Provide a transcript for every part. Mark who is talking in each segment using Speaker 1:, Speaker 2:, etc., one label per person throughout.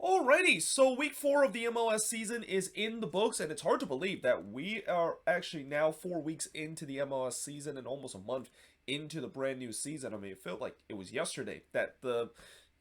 Speaker 1: Alrighty, so week 4 of the MLS season is in the books, and it's hard to believe that we are actually now 4 weeks into the MLS season and almost a month into the brand new season. I mean, it felt like it was yesterday that the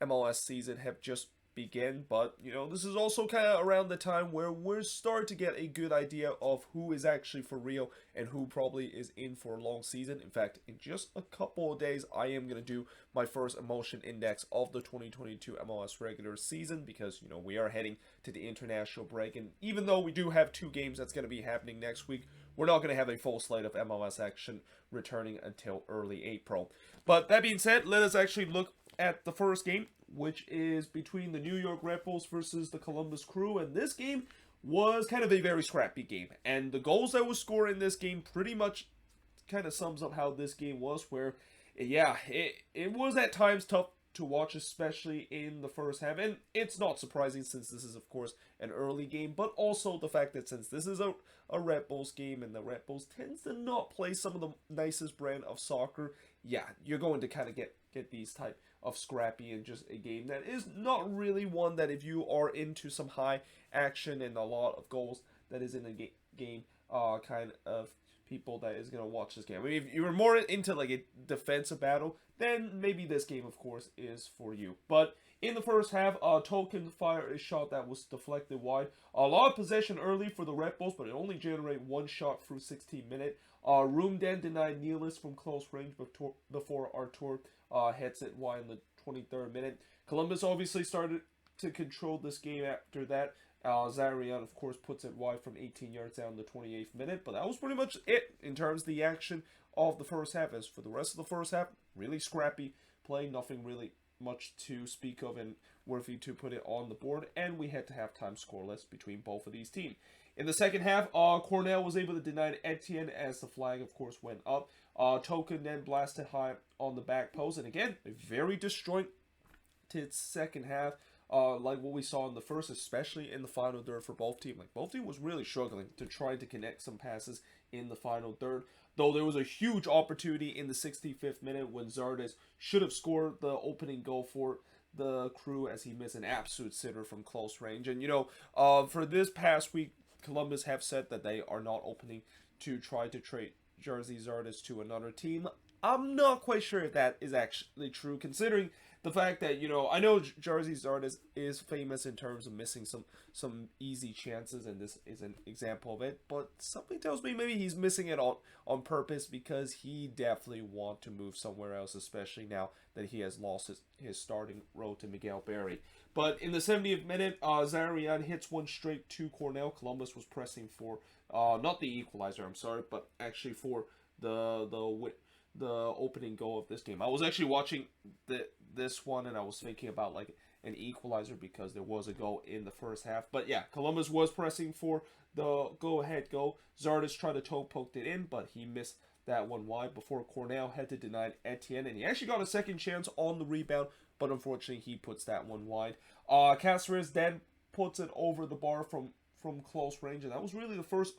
Speaker 1: MLS season have just begun, but this is also kind of around the time where we're starting to get a good idea of who is actually for real and who probably is in for a long season. In fact, in just a couple of days, I am going to do my first emotion index of the 2022 MLS regular season because, we are heading to the international break. And even though we do have 2 games that's going to be happening next week, we're not going to have a full slate of MLS action returning until early April. But that being said, let us actually look at the first game, which is between the New York Red Bulls versus the Columbus Crew. And this game was kind of a very scrappy game. And the goals that were scored in this game pretty much kind of sums up how this game was, where, yeah, it was at times tough to watch, especially in the first half. And it's not surprising since this is, of course, an early game, but also the fact that since this is a Red Bulls game and the Red Bulls tends to not play some of the nicest brand of soccer, yeah, you're going to kind of get these type of scrappy and just a game that is not really one that if you are into some high action and a lot of goals that is in a game kind of people that is going to watch this game. I mean, if you're more into like a defensive battle, then maybe this game, of course, is for you. But in the first half, Token fired a shot that was deflected wide. A lot of possession early for the Red Bulls, but it only generated one shot through 16 minutes. Room then denied Nealis from close range before Artur heads it wide in the 23rd minute. Columbus obviously started to control this game after that. Zarian, of course, puts it wide from 18 yards down the 28th minute. But that was pretty much it in terms of the action of the first half. As for the rest of the first half, really scrappy play, nothing really much to speak of and worthy to put it on the board. And we had to have time scoreless between both of these teams. In the second half, Cornell was able to deny Etienne as the flag, of course, went up. Token then blasted high on the back post. And again, a very disjointed second half. Like what we saw in the first, especially in the final third for both teams. Like both teams was really struggling to try to connect some passes in the final third. Though there was a huge opportunity in the 65th minute when Zardes should have scored the opening goal for the Crew as he missed an absolute sitter from close range. And for this past week, Columbus have said that they are not opening to try to trade Jersey Zardes to another team. I'm not quite sure if that is actually true, considering the fact that, I know Jersey Zardes is famous in terms of missing some easy chances, and this is an example of it, but something tells me maybe he's missing it on purpose because he definitely want to move somewhere else, especially now that he has lost his starting role to Miguel Berry. But in the 70th minute, Zarian hits one straight to Cornell. Columbus was pressing for, not the equalizer, I'm sorry, but actually for the opening goal of this game. I was actually watching this one and I was thinking about like an equalizer because there was a goal in the first half. But yeah, Columbus was pressing for the go-ahead goal. Zardes tried to toe poked it in, but he missed that one wide before Cornell had to deny Etienne, and he actually got a second chance on the rebound, but unfortunately he puts that one wide. Cáceres then puts it over the bar from close range, and that was really the first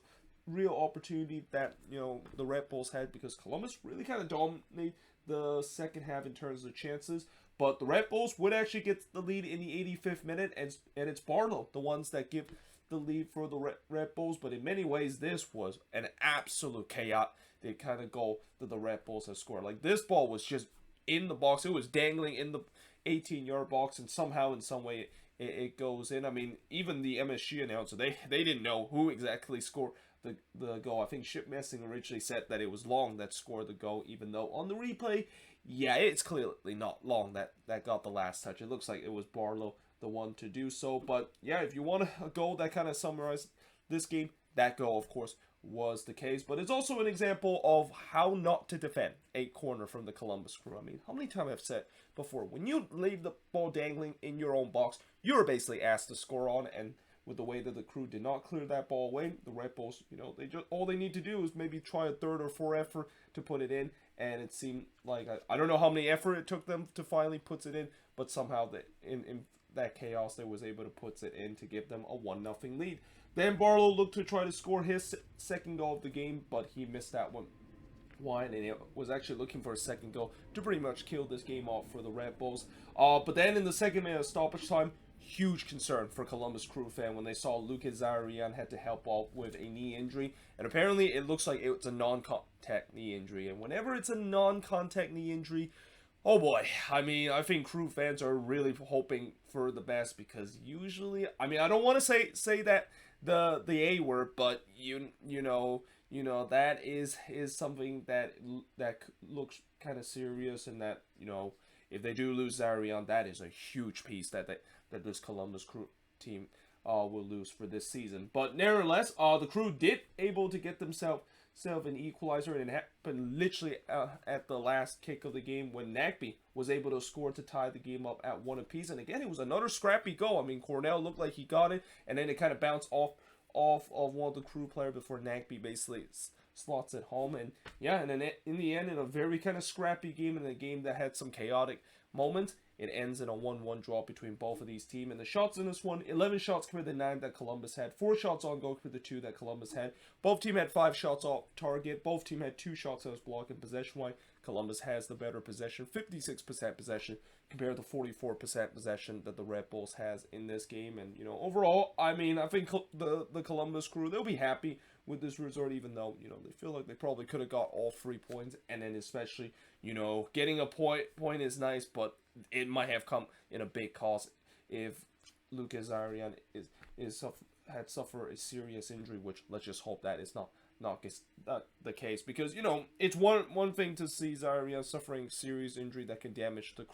Speaker 1: real opportunity that the Red Bulls had, because Columbus really kind of dominated the second half in terms of chances, but the Red Bulls would actually get the lead in the 85th minute, and it's Barlow the ones that give the lead for the Red Bulls. But in many ways this was an absolute chaotic kind of goal that the Red Bulls have scored. Like, this ball was just in the box, it was dangling in the 18-yard box, and somehow in some way it goes in. I mean, even the MSG announcer, they didn't know who exactly scored the goal. I think Ship Messing originally said that it was Long that scored the goal, even though on the replay, yeah, it's clearly not Long that got the last touch. It looks like it was Barlow the one to do so. But yeah, if you want a goal that kind of summarized this game, that goal, of course, was the case. But it's also an example of how not to defend a corner from the Columbus Crew. I mean, how many times I've said before, when you leave the ball dangling in your own box, you're basically asked to score on. And with the way that the Crew did not clear that ball away, the Red Bulls, they just, all they need to do is maybe try a third or fourth effort to put it in. And it seemed like, I don't know how many effort it took them to finally put it in, but somehow in that chaos, they was able to put it in to give them a 1-0 lead. Then Barlow looked to try to score his second goal of the game, but he missed that one wide, and it was actually looking for a second goal to pretty much kill this game off for the Red Bulls. But then in the second minute of stoppage time, huge concern for Columbus Crew fan when they saw Lucas Zarian had to help out with a knee injury. And apparently it looks like it's a non-contact knee injury. And whenever it's a non-contact knee injury, oh boy, I mean, I think Crew fans are really hoping for the best, because usually, I mean, I don't want to say that the A word, but you know that is something that looks kind of serious, and that, you know, if they do lose Zarian, that is a huge piece that this Columbus Crew team will lose for this season. But nevertheless, the Crew did able to get themselves an equalizer, and it happened literally at the last kick of the game when Nagby was able to score to tie the game up at 1 apiece. And again, it was another scrappy goal. I mean, Cornell looked like he got it, and then it kind of bounced off of one of the Crew player before Nagby basically slots it home. And yeah, and then in the end, in a very kind of scrappy game, in a game that had some chaotic moments, it ends in a 1-1 draw between both of these teams. And the shots in this one, 11 shots compared to 9 that Columbus had. 4 shots on goal compared to 2 that Columbus had. Both teams had 5 shots off target. Both teams had 2 shots that was blocked, and possession-wise, Columbus has the better possession. 56% possession compared to 44% possession that the Red Bulls has in this game. And, you know, overall, I mean, I think the Columbus Crew, they'll be happy with this result, even though, you know, they feel like they probably could have got all 3 points. And then especially, you know, getting a point is nice, but it might have come in a big cost if Lucas Zarian had suffered a serious injury, which let's just hope that is not the case, because, you know, it's one thing to see Zarian suffering serious injury that can damage the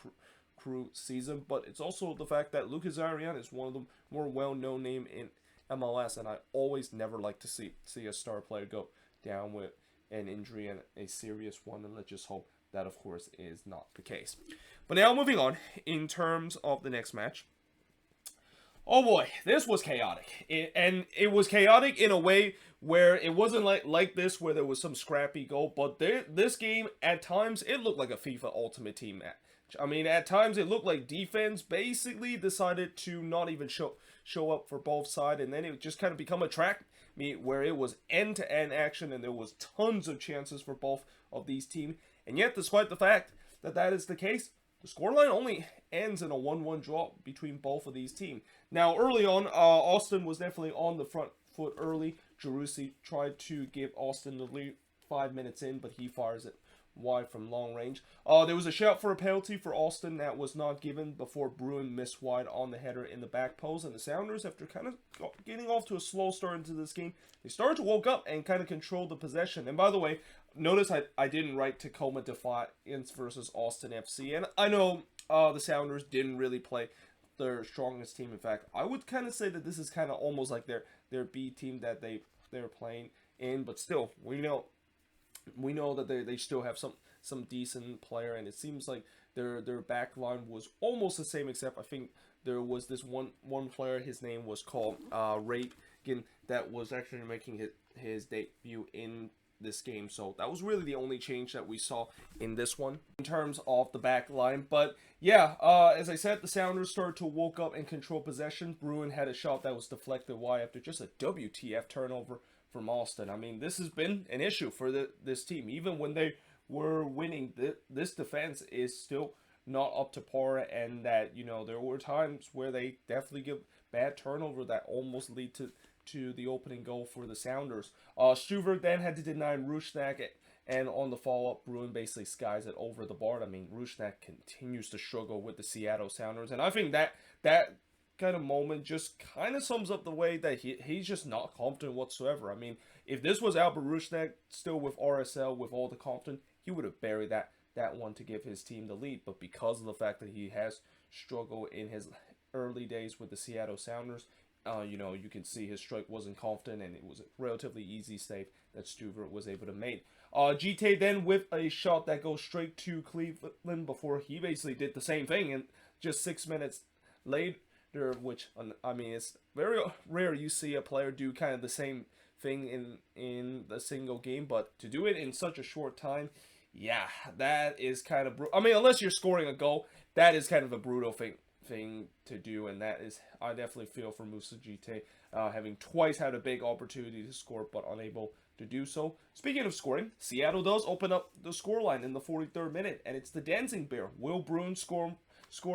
Speaker 1: Crew season, but it's also the fact that Lucas Zarian is one of the more well-known name in MLS, and I always never like to see a star player go down with an injury, and a serious one, and let's just hope that, of course, is not the case. But now moving on, in terms of the next match. Oh boy, this was chaotic. It was chaotic in a way where it wasn't like this, where there was some scrappy goal, but this game, at times, it looked like a FIFA Ultimate Team match. I mean, at times, it looked like defense basically decided to not even show up for both sides, and then it just kind of become a track meet where it was end-to-end action, and there was tons of chances for both of these teams. And yet, despite the fact that is the case, the scoreline only ends in a 1-1 draw between both of these teams. Now, early on, Austin was definitely on the front foot early. Jerussi tried to give Austin the lead 5 minutes in, but he fires it wide from long range. There was a shout for a penalty for Austin that was not given before Bruin missed wide on the header in the back post. And the Sounders, after kind of getting off to a slow start into this game, they started to woke up and kind of control the possession. And by the way, notice I didn't write Tacoma Defiance versus Austin FC. And I know the Sounders didn't really play their strongest team. In fact, I would kind of say that this is kind of almost like their B team that they're playing in. But still, we know that they still have some decent player, and it seems like their back line was almost the same, except I think there was this one player, his name was called Reagan, that was actually making his debut in this game. So that was really the only change that we saw in this one in terms of the back line. But yeah, as I said, the Sounders started to woke up and control possession. Bruin had a shot that was deflected wide after just a WTF turnover from Austin. I mean, this has been an issue for this team. Even when they were winning, this defense is still not up to par, and that, you know, there were times where they definitely give bad turnover that almost lead to the opening goal for the Sounders. Stuver then had to deny Rusnak, and on the follow-up, Bruin basically skies it over the bar. I mean, Rusnak continues to struggle with the Seattle Sounders, and I think that kind of moment just kind of sums up the way that he's just not confident whatsoever. I mean, if this was Albert Rusnak still with RSL with all the confidence, he would have buried that one to give his team the lead. But because of the fact that he has struggled in his early days with the Seattle Sounders, you know, you can see his strike wasn't confident, and it was a relatively easy save that Stuver was able to make. GT then with a shot that goes straight to Cleveland before he basically did the same thing, and just 6 minutes later, which, I mean, it's very rare you see a player do kind of the same thing in the single game, but to do it in such a short time, yeah, that is kind of I mean, unless you're scoring a goal, that is kind of a brutal thing to do, and that is, I definitely feel for Musa GT, having twice had a big opportunity to score but unable to do so. Speaking of scoring, Seattle does open up the scoreline in the 43rd minute, and it's the Dancing Bear. Will Bruin score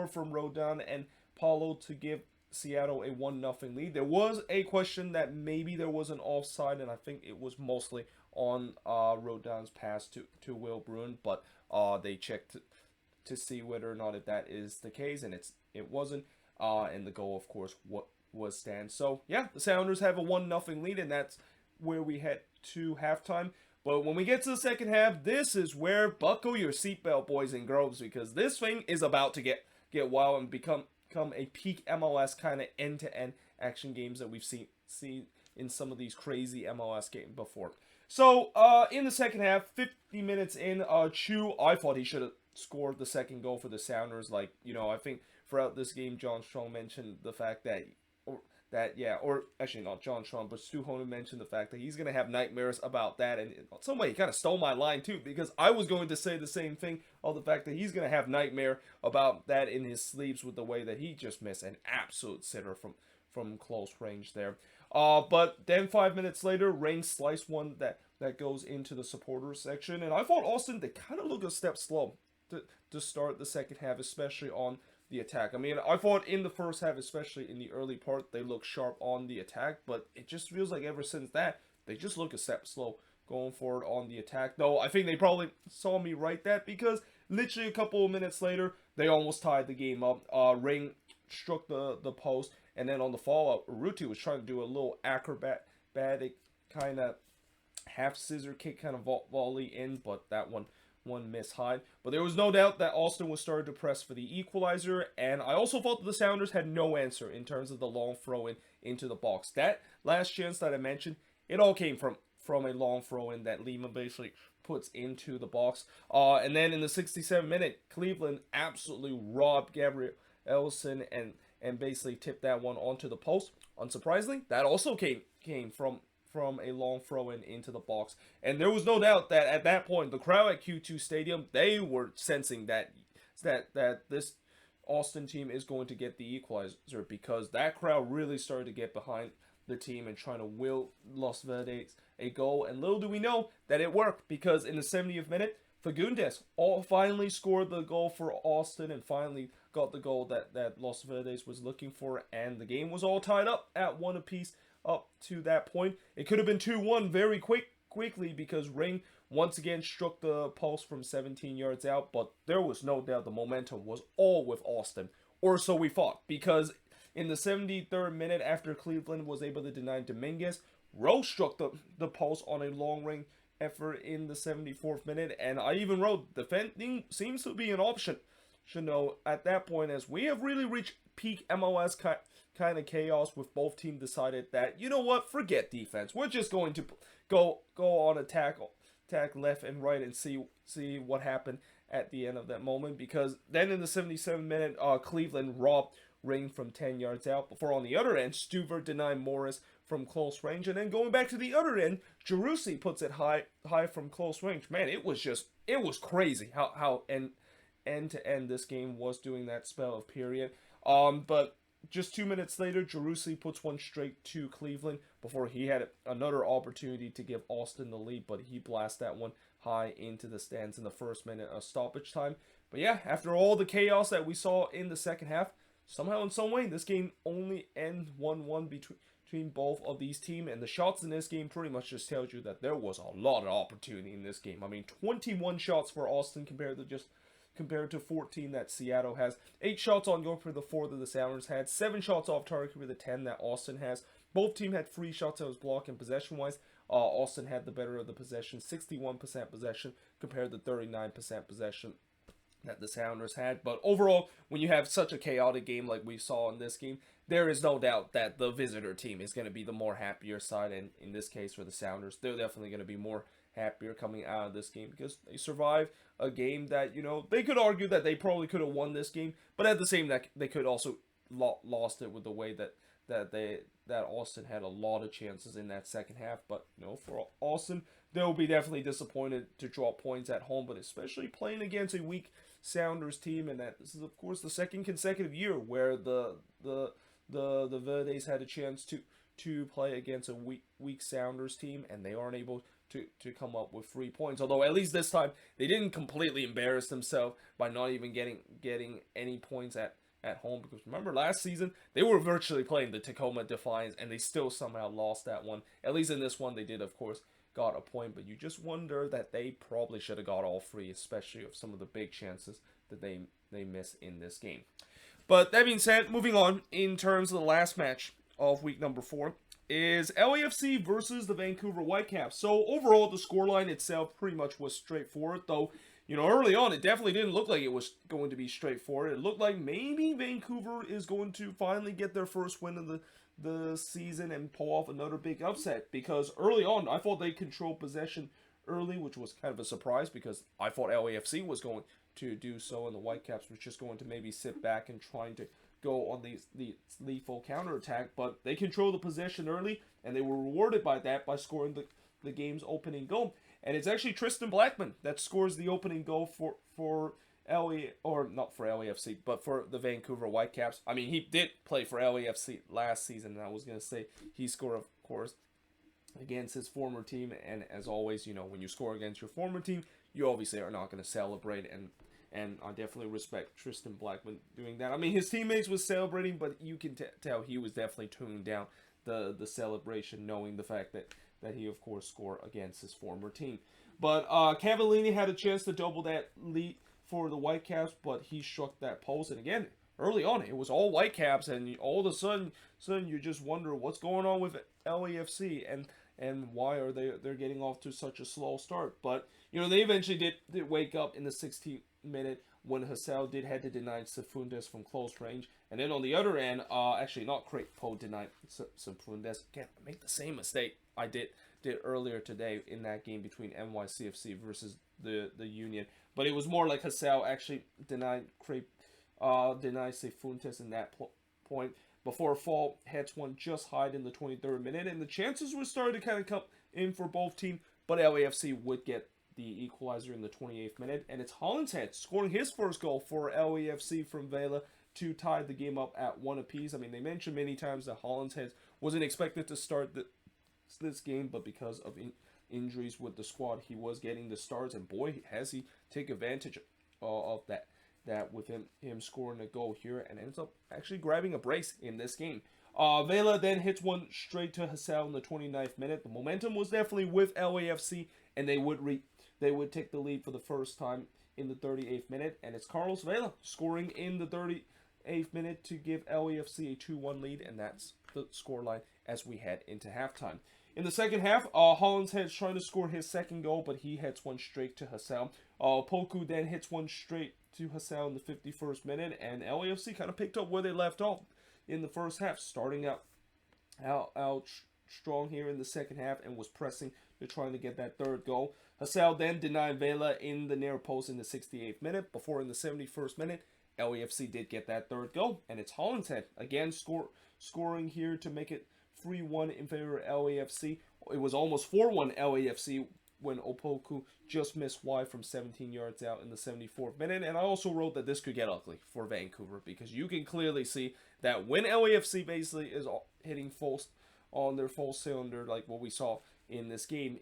Speaker 1: from Rodon and Paulo to give Seattle a 1-0 lead. There was a question that maybe there was an offside, and I think it was mostly on Rodon's pass to Will Bruin, but they checked to see whether or not if that is the case, and it wasn't. And the goal, of course, was stand. So yeah, the Sounders have a 1-0 lead, and that's where we head to halftime. But when we get to the second half, this is where buckle your seatbelt, boys and girls, because this thing is about to get wild and become a peak MLS kind of end-to-end action games that we've seen in some of these crazy MLS games before. So in the second half, 50 minutes in, Chu, I thought he should have scored the second goal for the Sounders. Like, you know, I think throughout this game, John Strong mentioned the fact that, or actually not John Strong, but Stu Honan mentioned the fact that he's going to have nightmares about that. And in some way, he kind of stole my line too, because I was going to say the same thing, of the fact that he's going to have nightmare about that in his sleeps with the way that he just missed an absolute sitter from close range there. But then 5 minutes later, Rain sliced one that goes into the supporters section. And I thought Austin, they kind of looked a step slow to start the second half, especially on the attack. I mean, I thought in the first half, especially in the early part, they looked sharp on the attack, but it just feels like ever since that, they just look a step slow going forward on the attack. Though I think they probably saw me write that, because literally a couple of minutes later, they almost tied the game up. Ring struck the post, and then on the follow-up, Urruti was trying to do a little acrobatic kind of half scissor kick kind of volley in, but that one miss high. But there was no doubt that Austin was starting to press for the equalizer, and I also thought that the Sounders had no answer in terms of the long throw-in into the box. That last chance that I mentioned, it all came from a long throw-in that Lima basically puts into the box. And then in the 67th minute, Cleveland absolutely robbed Gabriel Ellison and basically tipped that one onto the post. Unsurprisingly, that also came from a long throw-in into the box. And there was no doubt that at that point, the crowd at Q2 Stadium, they were sensing that this Austin team is going to get the equalizer, because that crowd really started to get behind the team and trying to will Los Verdes a goal. And little do we know that it worked, because in the 70th minute, Fagundes finally scored the goal for Austin and finally got the goal that Los Verdes was looking for, and the game was all tied up at 1 apiece up to that point. It could have been 2-1 very quickly, because Ring once again struck the post from 17 yards out, but there was no doubt the momentum was all with Austin, or so we thought, because in the 73rd minute, after Cleveland was able to deny Dominguez, Rowe struck the post on a long-range effort in the 74th minute, and I even wrote, defending seems to be an option. Should know at that point, as we have really reached peak MLS kind of chaos, with both teams decided that, you know what, forget defense. We're just going to go on attack left and right and see what happened at the end of that moment, because then in the 77th minute, Cleveland robbed Ring from 10 yards out, before on the other end, Stuver denied Morris from close range, and then going back to the other end, Jerussi puts it high from close range. Man, it was crazy how end to end this game was during that spell of period. But just 2 minutes later, Jerussi puts one straight to Cleveland before he had another opportunity to give Austin the lead, but he blasts that one high into the stands in the first minute of stoppage time. But yeah, after all the chaos that we saw in the second half, somehow in some way, this game only ends 1-1 between both of these teams, and the shots in this game pretty much just tells you that there was a lot of opportunity in this game. I mean, 21 shots for Austin compared to 14 that Seattle has. 8 shots on goal for the 4 that the Sounders had. 7 shots off target for the 10 that Austin has. Both teams had 3 shots that was blocked, and possession-wise, Austin had the better of the possession. 61% possession compared to 39% possession that the Sounders had. But overall, when you have such a chaotic game like we saw in this game, there is no doubt that the visitor team is going to be the more happier side, and in this case for the Sounders, they're definitely going to be more happier coming out of this game, because they survived a game that, you know, they could argue that they probably could have won this game, but at the same time, they could also lost it with the way that Austin had a lot of chances in that second half. But, you know, for Austin, they'll be definitely disappointed to draw points at home, but especially playing against a weak Sounders team, and that this is of course the second consecutive year where the Verdes had a chance to play against a weak Sounders team, and they aren't able to come up with 3 points. Although at least this time they didn't completely embarrass themselves by not even getting any points at home, because remember last season they were virtually playing the Tacoma Defiance and they still somehow lost that one. At least in this one they did, of course, got a point, but you just wonder that they probably should have got all three, especially of some of the big chances that they miss in this game. But that being said, moving on, in terms of the last match of week number 4 is LAFC versus the Vancouver Whitecaps. So overall, the scoreline itself pretty much was straightforward, though, you know, early on, it definitely didn't look like it was going to be straightforward. It looked like maybe Vancouver is going to finally get their first win of the season and pull off another big upset, because early on, I thought they controlled possession early, which was kind of a surprise, because I thought LAFC was going to do so, and the Whitecaps were just going to maybe sit back and trying to go on the lethal counterattack, but they controlled the possession early, and they were rewarded by that by scoring the game's opening goal. And it's actually Tristan Blackman that scores the opening goal for not for LAFC, but for the Vancouver Whitecaps. I mean, he did play for LAFC last season, and I was going to say he scored, of course, against his former team, and as always, you know, when you score against your former team, you obviously are not going to celebrate, and I definitely respect Tristan Blackman doing that. I mean, his teammates was celebrating, but you can tell he was definitely tuning down the celebration, knowing the fact that he, of course, scored against his former team. But Cavallini had a chance to double that lead for the Whitecaps, but he struck that post. And again, early on, it was all Whitecaps, and all of a sudden you just wonder what's going on with LAFC and why are they're getting off to such a slow start. But, you know, they eventually did wake up in the 16th minute when Hassel did head to deny Safundes from close range. And then on the other end, actually not Crapo denied Safundes. Can't make the same mistake I did earlier today in that game between NYCFC versus the Union. But it was more like Hassel actually denied Safundes in that point, before Fall heads one just hide in the 23rd minute, and the chances were starting to kind of come in for both teams, but LAFC would get the equalizer in the 28th minute, and it's Hollinshead scoring his first goal for LAFC from Vela to tie the game up at 1 apiece. I mean, they mentioned many times that Hollinshead wasn't expected to start this game, but because of injuries with the squad, he was getting the starts, and boy, has he take advantage of that with him scoring a goal here, and ends up actually grabbing a brace in this game. Vela then hits one straight to Hassel in the 29th minute. The momentum was definitely with LAFC, and they would take the lead for the first time in the 38th minute, and it's Carlos Vela scoring in the 38th minute to give LAFC a 2-1 lead, and that's the scoreline as we head into halftime. In the second half, Hollinshead's trying to score his second goal, but he hits one straight to Hassel. Poku then hits one straight to Hassel in the 51st minute, and LAFC kind of picked up where they left off in the first half, starting out strong here in the second half and was pressing to trying to get that third goal. Hassel then denied Vela in the near post in the 68th minute, before in the 71st minute, LAFC did get that third goal, and it's Hollinshead again scoring here to make it 3-1 in favor of LAFC. It was almost 4-1 LAFC when Opoku just missed wide from 17 yards out in the 74th minute. And I also wrote that this could get ugly for Vancouver, because you can clearly see that when LAFC basically is hitting on their full cylinder, like what we saw in this game,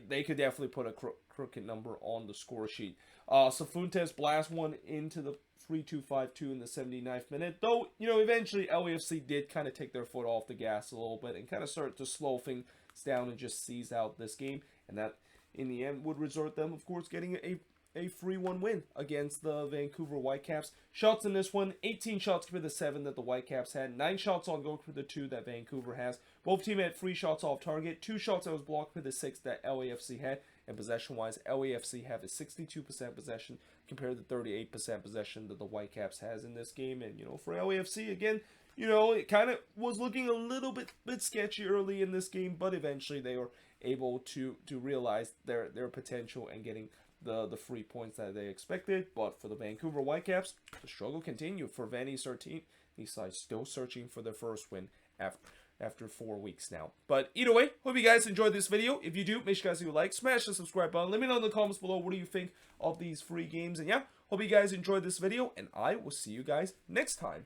Speaker 1: they could definitely put a crooked number on the score sheet. Safuntes blast one into the 3-2-5-2 in the 79th minute, though, you know, eventually LAFC did kind of take their foot off the gas a little bit and kind of start to slow things down and just seize out this game, and that in the end would result them, of course, getting a 3-1 win against the Vancouver Whitecaps. Shots in this one, 18 shots for the 7 that the Whitecaps had, 9 shots on goal for the 2 that Vancouver has. Both teams had 3 shots off target, 2 shots that was blocked for the 6 that LAFC had. And possession-wise, LAFC have a 62% possession compared to 38% possession that the Whitecaps has in this game. And, you know, for LAFC, again, you know, it kind of was looking a little bit sketchy early in this game, but eventually they were able to realize their potential and getting the 3 points that they expected. But for the Vancouver Whitecaps, the struggle continued for Vanny Sartini. These sides still searching for their first win after 4 weeks now. But either way, hope you guys enjoyed this video. If you do, make sure you guys leave a like, smash the subscribe button. Let me know in the comments below what do you think of these free games. And yeah, hope you guys enjoyed this video, and I will see you guys next time.